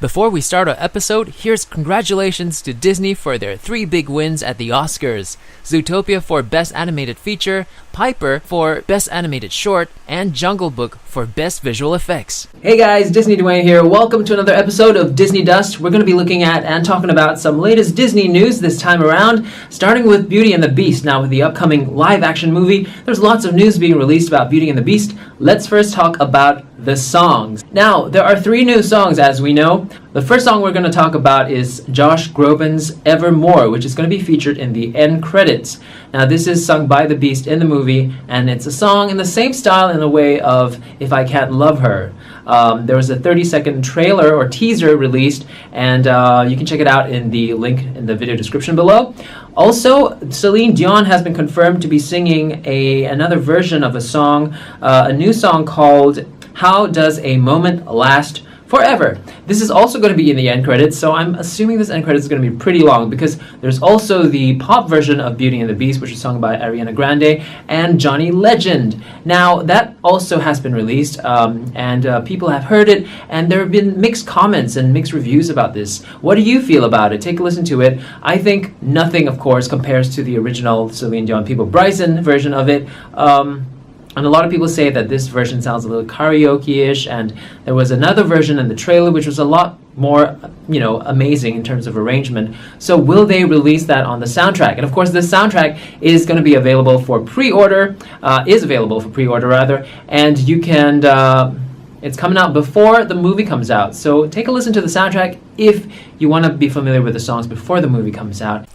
Before we start our episode, here's congratulations to Disney for their 3 big wins at the Oscars. Zootopia for Best Animated Feature, Piper for Best Animated Short, and Jungle Book for Best Visual Effects. Hey guys, Disney Dwayne here. Welcome to another episode of Disney Dust. We're going to be looking at and talking about some latest Disney news this time around, starting with Beauty and the Beast. Now with the upcoming live-action movie, there's lots of news being released about Beauty and the Beast. Let's first talk about the songs. Now, there are 3 new songs, as we know. The first song we're going to talk about is Josh Groban's Evermore, which is going to be featured in the end credits. Now, this is sung by the Beast in the movie, and it's a song in the same style in a way of If I Can't Love Her. There was a 30-second trailer or teaser released, and you can check it out in the link in the video description below. Also, Celine Dion has been confirmed to be singing another version of a song, a new song called How Does a Moment Last Forever. This is also going to be in the end credits, so I'm assuming this end credits is going to be pretty long because there's also the pop version of Beauty and the Beast, which is sung by Ariana Grande and Johnny Legend. Now, that also has been released, and people have heard it, and there have been mixed comments and mixed reviews about this. What do you feel about it? Take a listen to it. I think nothing, of course, compares to the original Celine Dion People Bryson version of it. And a lot of people say that this version sounds a little karaoke-ish, and there was another version in the trailer which was a lot more, amazing in terms of arrangement. So will they release that on the soundtrack? And of course, this soundtrack is going to be available for pre-order, and you can, it's coming out before the movie comes out. So take a listen to the soundtrack if you want to be familiar with the songs before the movie comes out.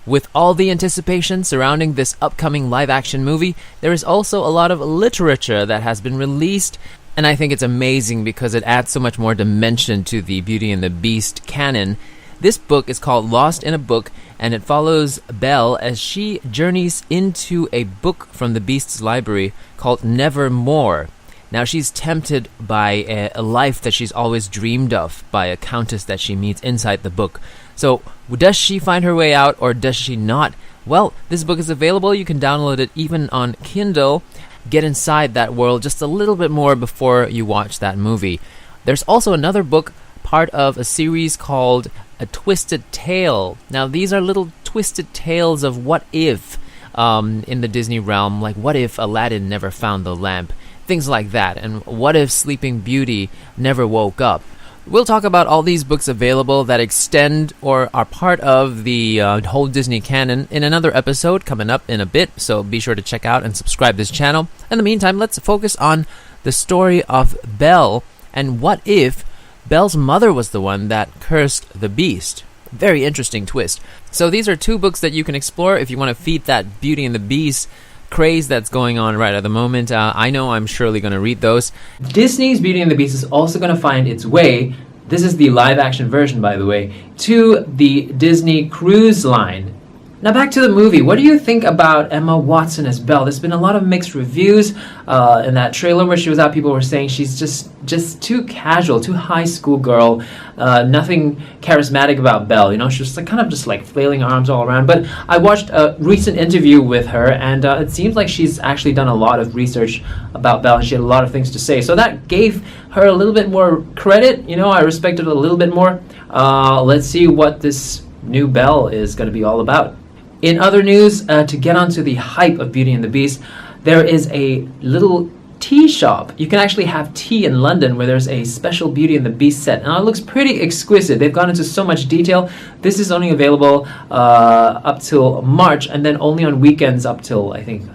With all the anticipation surrounding this upcoming live-action movie, there is also a lot of literature that has been released, and I think it's amazing because it adds so much more dimension to the Beauty and the Beast canon. This book is called Lost in a Book, and it follows Belle as she journeys into a book from the Beast's library called Nevermore. Now, she's tempted by a life that she's always dreamed of by a countess that she meets inside the book. So, does she find her way out, or does she not? Well, this book is available. You can download it even on Kindle. Get inside that world just a little bit more before you watch that movie. There's also another book, part of a series called A Twisted Tale. Now, these are little twisted tales of what if in the Disney realm, like what if Aladdin never found the lamp, things like that, and what if Sleeping Beauty never woke up. We'll talk about all these books available that extend or are part of the whole Disney canon in another episode coming up in a bit, so be sure to check out and subscribe this channel. In the meantime, let's focus on the story of Belle, and what if Belle's mother was the one that cursed the Beast. Very interesting twist. So these are 2 books that you can explore if you want to feed that Beauty and the Beast craze that's going on right at the moment. I know I'm surely going to read those. Disney's Beauty and the Beast is also going to find its way, this is the live-action version, by the way, to the Disney Cruise Line. Now back to the movie. What do you think about Emma Watson as Belle? There's been a lot of mixed reviews in that trailer where she was out. People were saying she's just too casual, too high school girl. Nothing charismatic about Belle. She's kind of flailing arms all around. But I watched a recent interview with her, and it seems like she's actually done a lot of research about Belle, and she had a lot of things to say. So that gave her a little bit more credit. I respected her a little bit more. Let's see what this new Belle is going to be all about. In other news, to get onto the hype of Beauty and the Beast, there is a little tea shop. You can actually have tea in London where there's a special Beauty and the Beast set. Now, it looks pretty exquisite. They've gone into so much detail. This is only available up till March, and then only on weekends up till, I think,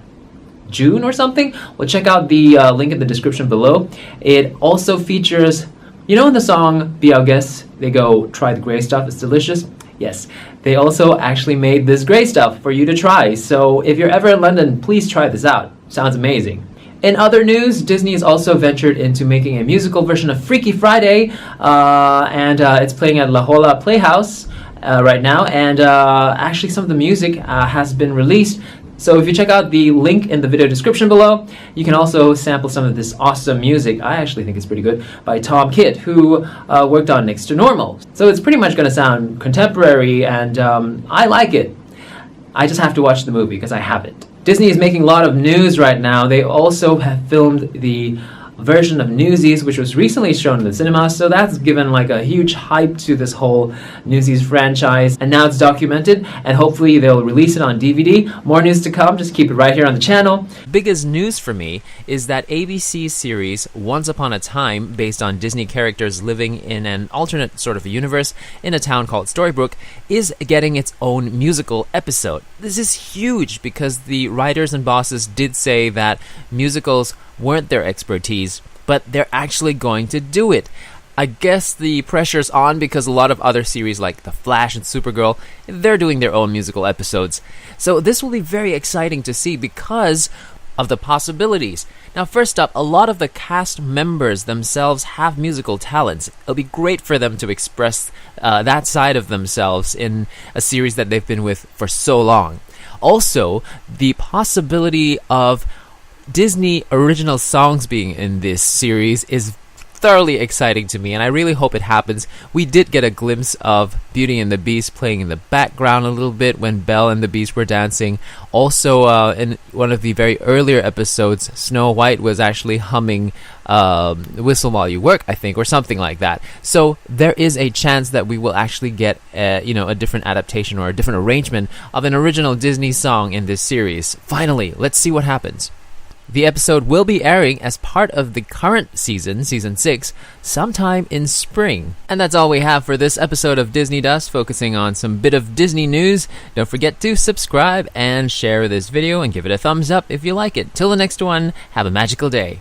June or something. Well, check out the link in the description below. It also features, in the song Be Our Guest, they go, try the grey stuff, it's delicious. Yes, they also actually made this grey stuff for you to try. So if you're ever in London, please try this out. Sounds amazing. In other news, Disney has also ventured into making a musical version of Freaky Friday, and it's playing at La Jolla Playhouse right now, and actually some of the music has been released. So if you check out the link in the video description below, you can also sample some of this awesome music. I actually think it's pretty good, by Tom Kitt, who worked on Next to Normal. So it's pretty much going to sound contemporary, and I like it. I just have to watch the movie because I haven't. Disney is making a lot of news right now. They also have filmed the version of Newsies, which was recently shown in the cinema, so that's given like a huge hype to this whole Newsies franchise, and now it's documented, and hopefully they'll release it on DVD. More news to come, just keep it right here on the channel. Biggest news for me is that ABC's series Once Upon a Time, based on Disney characters living in an alternate sort of a universe in a town called Storybrooke, is getting its own musical episode. This is huge because the writers and bosses did say that musicals weren't their expertise, but they're actually going to do it. I guess the pressure's on because a lot of other series like The Flash and Supergirl, they're doing their own musical episodes. So this will be very exciting to see because of the possibilities. Now, first up, a lot of the cast members themselves have musical talents. It'll be great for them to express that side of themselves in a series that they've been with for so long. Also, the possibility of Disney original songs being in this series is thoroughly exciting to me, and I really hope it happens. We did get a glimpse of Beauty and the Beast playing in the background a little bit when Belle and the Beast were dancing. Also, in one of the very earlier episodes, Snow White was actually humming Whistle While You Work, I think, or something like that. So there is a chance that we will actually get a different adaptation or a different arrangement of an original Disney song in this series. Finally, let's see what happens. The episode will be airing as part of the current season, Season 6, sometime in spring. And that's all we have for this episode of Disney Dust, focusing on some bit of Disney news. Don't forget to subscribe and share this video and give it a thumbs up if you like it. Till the next one, have a magical day.